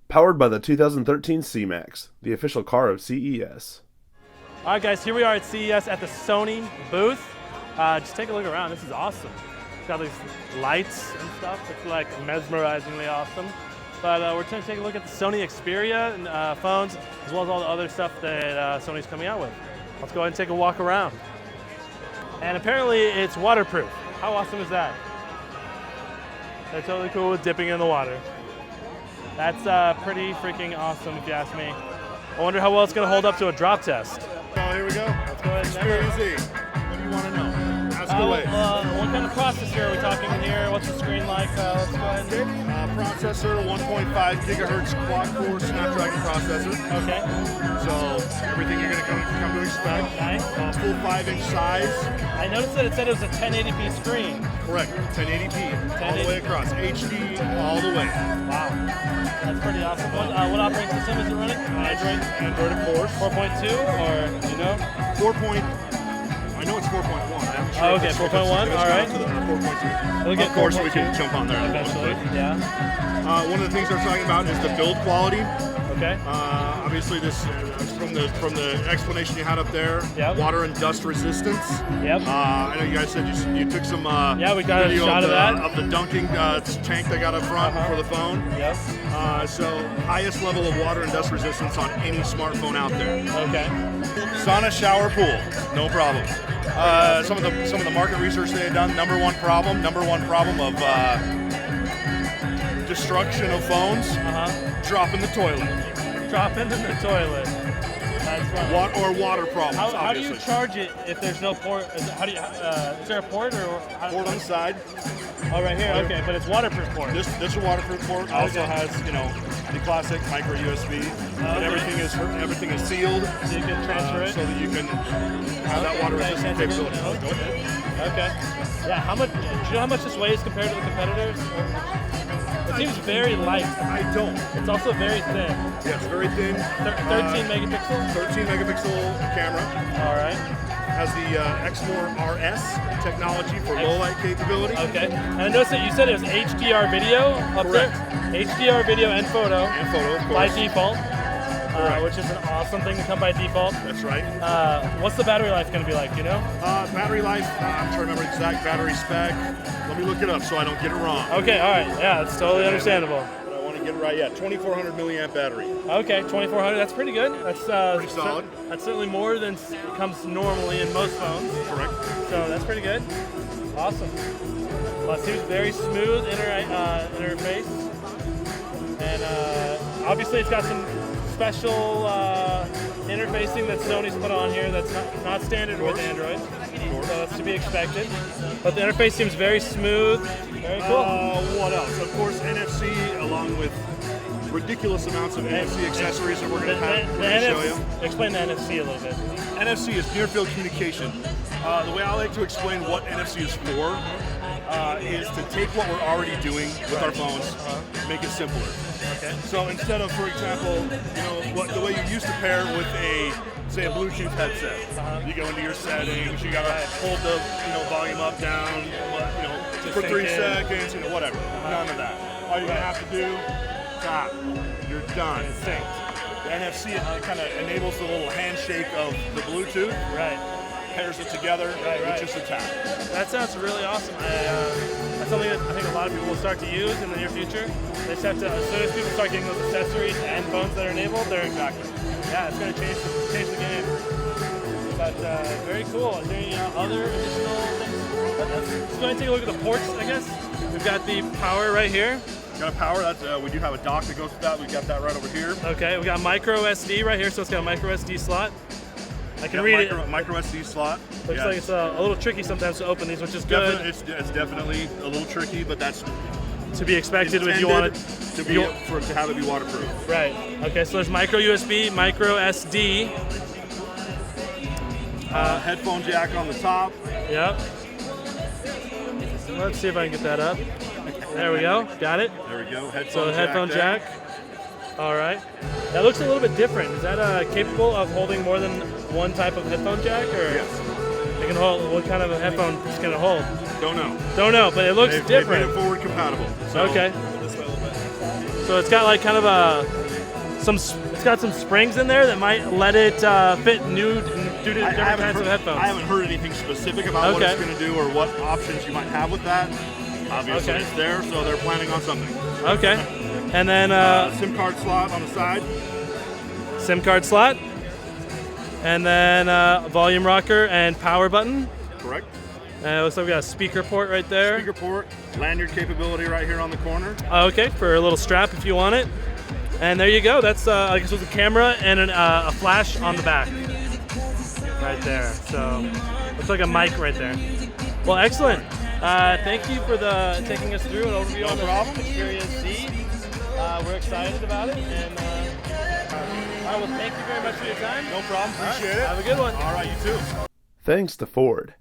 Powered by the 2013 C-Max, the official car of CES. All right, guys, here we are at CES at the Sony booth. Just take a look around. This is awesome. It's got these lights and stuff. It's like mesmerizingly awesome. But we're going to take a look at the Sony Xperia and, phones, as well as all the other stuff that Sony's coming out with. Let's go ahead and take a walk around. And apparently it's waterproof. How awesome is that? They're totally cool with dipping in the water. That's pretty freaking awesome, if you ask me. I wonder how well it's going to hold up to a drop test. So here we go. Let's go ahead and Xperia Z. What do you want to know? Ask away. What kind of processor are we talking in here? What's the screen like? Let's go ahead and Processor, 1.5 gigahertz quad-core Snapdragon processor. Okay. So everything you're going to come to expect. Nice. Full 5-inch size. I noticed that it said it was a 1080p screen. Correct. 1080p. All the way across. HD all the way. Wow. That's pretty awesome. What operating system is it running? Android, of course. 4.2 or, you know? 4. I know it's 4.1. I'm sure. Oh, okay, 4.1. All right. 4.2. Of course, we can jump on there eventually. Yeah. One of the things they're talking about is the build quality. Okay. Obviously, this from the explanation you had up there. Yep. Water and dust resistance. Yep. I know you guys said you took some. Yeah, we got a video shot of that of the dunking tank they got up front for the phone. Yep. So highest level of water and dust resistance on any smartphone out there. Okay. Sauna, shower, pool, no problem. Some of the market research they had done. Number one problem of destruction of phones. Drop in the toilet. Drop into the toilet. That's funny. Or water problems. How do you charge it if there's no port? Is there a port or port on the side? Oh, right here. Okay, but it's waterproof port. This is a waterproof port. Also has the classic micro USB. But everything is sealed. So you can transfer it. So that you can have that water resistant capability. Go ahead. Okay. Yeah. Do you know how much this weighs compared to the competitors? It seems very light. I don't. It's also very thin. Yeah, it's very thin. 13 megapixels? 13 megapixel camera. All right. Has the Xmore RS technology for low light capability. Okay. And I noticed that you said it was HDR video up Correct. there? HDR video and photo. And photo, of course. By default. Which is an awesome thing to come by default. That's right. What's the battery life going to be like, you know? Battery life, I'm trying to remember the exact battery spec. Let me look it up so I don't get it wrong. Okay, all right. Yeah, it's totally understandable. But I want to get it right. Yeah, 2400 milliamp battery. Okay, 2400. That's pretty good. That's pretty solid. That's certainly more than comes normally in most phones. Correct. So that's pretty good. Awesome. Well, it seems very smooth interface. And obviously it's got some special interfacing that Sony's put on here that's not standard with Android, so that's to be expected. But the interface seems very smooth, very cool. What else? Of course, NFC, along with ridiculous amounts of NFC accessories that we're going to show you. Explain the NFC a little bit. NFC is near field communication. The way I like to explain what NFC is for is to take what we're already doing with our phones, make it simpler. Okay. So instead of, for example, the way you used to pair with say a Bluetooth headset, you go into your settings, you gotta hold the volume up, down, for 3 seconds, whatever. None of that. All you're gonna have to do, tap. You're done. It's synced. The NFC kind of enables the little handshake of the Bluetooth. Right. Pairs it together with just a tap. That sounds really awesome. That's something that I think a lot of people will start to use in the near future. They just have to, as soon as people start getting those accessories and phones that are enabled, they're it's going to change the game. But very cool. Is there any other additional things? Let's go ahead and take a look at the ports, I guess. We've got the power right here. Got a power. We do have a dock that goes with that. We've got that right over here. Okay, we got micro SD right here, so it's got a micro SD slot. I can read it. Micro SD slot. Looks like it's a little tricky sometimes to open these, which is good. It's definitely a little tricky, but that's to be expected if you want it to have it be waterproof. Right. Okay. So there's micro USB, micro SD. Headphone jack on the top. Yep. Let's see if I can get that up. There we go. Got it. There we go. Headphone jack. All right. That looks a little bit different. Is that capable of holding more than one type of headphone jack, or yes? It can hold. What kind of a headphone is going to hold? Don't know, but it looks different. They made it forward compatible. So okay. So it's got like kind of a It's got some springs in there that might let it fit due to different kinds of headphones. I haven't heard anything specific about what it's going to do or what options you might have with that. Obviously, it's there, so they're planning on something. Okay. And then SIM card slot on the side. SIM card slot. And then volume rocker and power button. Correct. Looks like we got a speaker port right there. Speaker port, lanyard capability right here on the corner. Okay, for a little strap if you want it. And there you go. That's I guess with a camera and a flash on the back. Right there. So looks like a mic right there. Well, excellent. Thank you for taking us through an overview on the Xperia Z. We're excited about it, and all right, well, thank you very much for your time. No problem. Appreciate it. Have a good one. All right, you too. Thanks to Ford.